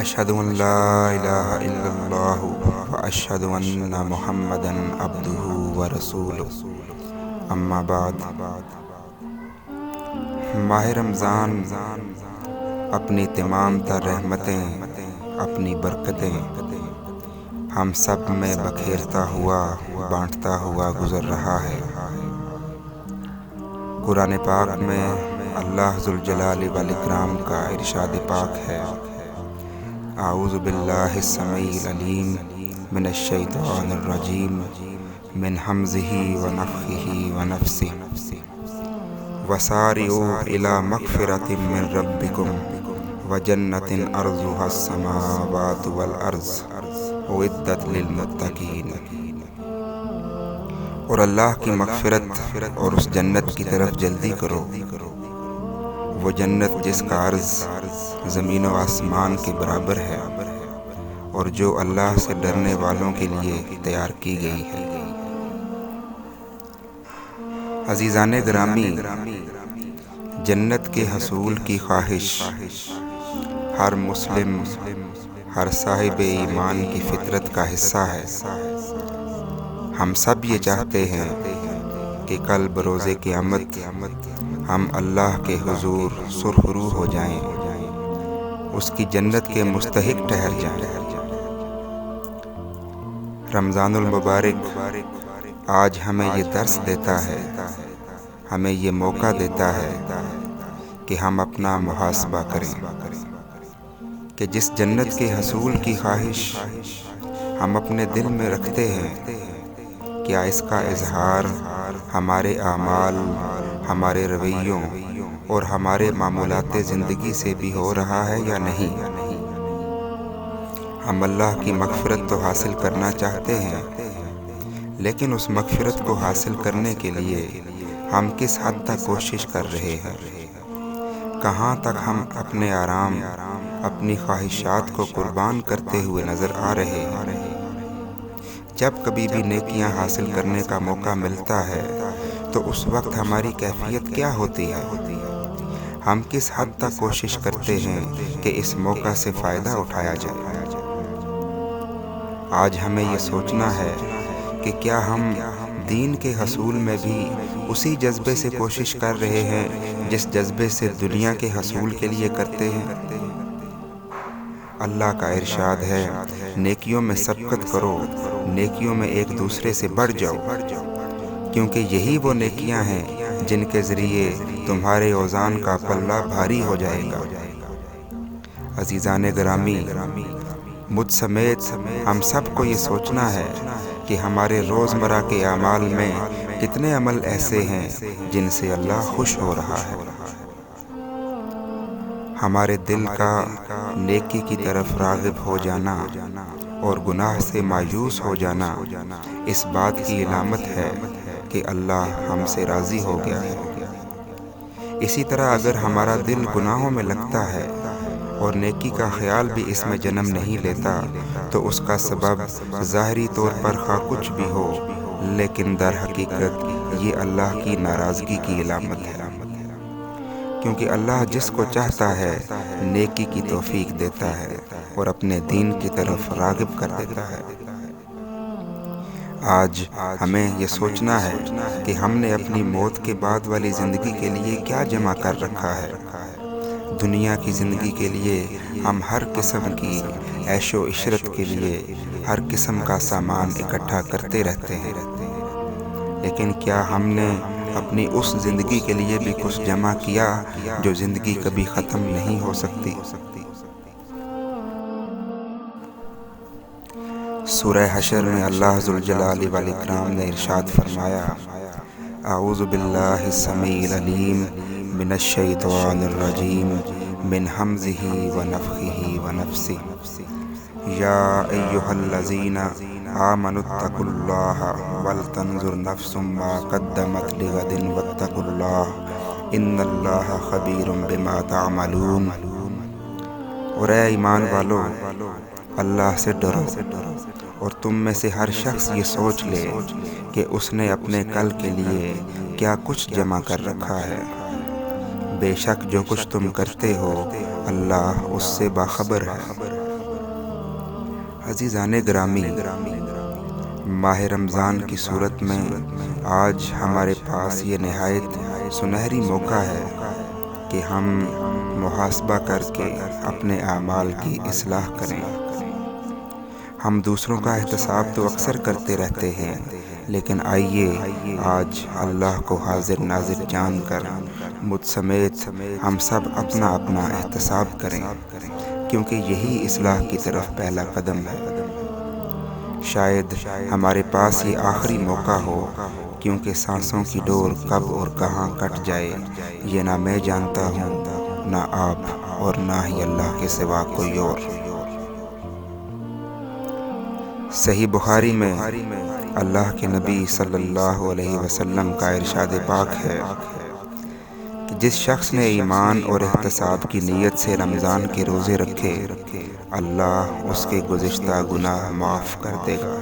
اشہد ان لا الہ الا اللہ واشہد ان محمدا عبدہ ورسولہ اما بعد۔ ماہ رمضان اپنی تمام تر رحمتیں، اپنی برکتیں ہم سب میں بکھیرتا ہوا، بانٹتا ہوا گزر رہا ہے۔ قرآن پاک میں اللہ ذوالجلال والاکرام کا ارشاد پاک ہے: اعوذ باللہ السمیع العلیم من الشیطان الرجیم من ھمزہ ونفخہ ونفثہ وسارعوا الی مغفرۃ من ربکم وجنۃ عرضھا السماوات والارض اعدت للمتقین۔ اور اللہ کی مغفرت اور اس جنت کی طرف جلدی کرو، وہ جنت جس کا عرض زمین و آسمان کے برابر ہے اور جو اللہ سے ڈرنے والوں کے لیے تیار کی گئی ہے۔ عزیزان گرامی، جنت کے حصول کی خواہش ہر مسلم، ہر صاحب ایمان کی فطرت کا حصہ ہے۔ ہم سب یہ چاہتے ہیں کہ کل بروز قیامت ہم اللہ کے حضور سرخرو ہو جائیں، اس کی جنت کے مستحق ٹھہر جائیں۔ رمضان المبارک آج ہمیں یہ درس دیتا ہے، ہمیں یہ موقع دیتا ہے کہ ہم اپنا محاسبہ کریں کہ جس جنت کے حصول کی خواہش ہم اپنے دل میں رکھتے ہیں، کیا اس کا اظہار ہمارے اعمال، ہمارے رویوں اور ہمارے معمولات زندگی سے بھی ہو رہا ہے یا نہیں؟ ہم اللہ کی مغفرت تو حاصل کرنا چاہتے ہیں، لیکن اس مغفرت کو حاصل کرنے کے لیے ہم کس حد تک کوشش کر رہے ہیں؟ کہاں تک ہم اپنے آرام، اپنی خواہشات کو قربان کرتے ہوئے نظر آ رہے ہیں؟ جب کبھی بھی نیکیاں حاصل کرنے کا موقع ملتا ہے تو اس وقت ہماری کیفیت کیا ہوتی ہے؟ ہم کس حد تک کوشش کرتے ہیں کہ اس موقع سے فائدہ اٹھایا جائے؟ آج ہمیں یہ سوچنا ہے کہ کیا ہم دین کے حصول میں بھی اسی جذبے سے کوشش کر رہے ہیں جس جذبے سے دنیا کے حصول کے لیے کرتے ہیں؟ اللہ کا ارشاد ہے: نیکیوں میں سبقت کرو، نیکیوں میں ایک دوسرے سے بڑھ جاؤ، کیونکہ یہی وہ نیکیاں ہیں جن کے ذریعے تمہارے اوزان کا پلہ بھاری ہو جائے گا۔ عزیزان گرامی، مجھ سمیت ہم سب کو یہ سوچنا ہے کہ ہمارے روزمرہ کے اعمال میں کتنے عمل ایسے ہیں جن سے اللہ خوش ہو رہا ہے۔ ہمارے دل کا نیکی کی طرف راغب ہو جانا اور گناہ سے مایوس ہو جانا اس بات کی علامت ہے کہ اللہ ہم سے راضی ہو گیا ہے۔ اسی طرح اگر ہمارا دل گناہوں میں لگتا ہے اور نیکی کا خیال بھی اس میں جنم نہیں لیتا تو اس کا سبب ظاہری طور پر خواہ کچھ بھی ہو، لیکن در حقیقت یہ اللہ کی ناراضگی کی علامت ہے، کیونکہ اللہ جس کو چاہتا ہے نیکی کی توفیق دیتا ہے اور اپنے دین کی طرف راغب کر دیتا ہے۔ آج ہمیں یہ سوچنا ہے کہ ہم نے اپنی موت کے بعد والی زندگی کے لیے کیا جمع کر رکھا ہے۔ دنیا کی زندگی کے لیے ہم ہر قسم کی عیش و عشرت کے لیے ہر قسم کا سامان اکٹھا کرتے رہتے ہیں، لیکن کیا ہم نے اپنی اس زندگی کے لیے بھی کچھ جمع کیا جو زندگی کبھی ختم نہیں ہو سکتی؟ سورہ حشر میں اللہ ذوالجلال والاکرام نے ارشاد فرمایا: اعوذ باللہ السمیع العلیم من الشیطان الرجیم من ھمزہ ونفخہ ونفثہ یا ایھا الذین آمنوا اتقوا اللہ ولتنظر نفس ما قدمت لغد واتقوا اللہ ان اللہ خبیر بما تعملون۔ اور اے ایمان والو، اللہ سے ڈرو اور تم میں سے ہر شخص یہ سوچ لے کہ اس نے اپنے کل کے لیے کیا کچھ جمع کر رکھا ہے۔ بے شک جو کچھ تم کرتے ہو اللہ اس سے باخبر ہے۔ عزیزان گرامی، ماہ رمضان کی صورت میں آج ہمارے پاس یہ نہایت سنہری موقع ہے کہ ہم محاسبہ کر کے اپنے اعمال کی اصلاح کریں۔ ہم دوسروں کا احتساب تو اکثر کرتے رہتے ہیں، لیکن آئیے آج اللہ کو حاضر ناظر جان کر مجھ سمیت ہم سب اپنا اپنا احتساب کریں، کیونکہ یہی اصلاح کی طرف پہلا قدم ہے۔ شاید ہمارے پاس یہ آخری موقع ہو، کیونکہ سانسوں کی ڈور کب اور کہاں کٹ جائے یہ نہ میں جانتا ہوں، نہ آپ اور نہ ہی اللہ کے سوا کوئی اور۔ صحیح بخاری میں اللہ کے نبی صلی اللہ علیہ وسلم کا ارشاد پاک ہے کہ جس شخص نے ایمان اور احتساب کی نیت سے رمضان کے روزے رکھے، اللہ اس کے گزشتہ گناہ معاف کر دے گا۔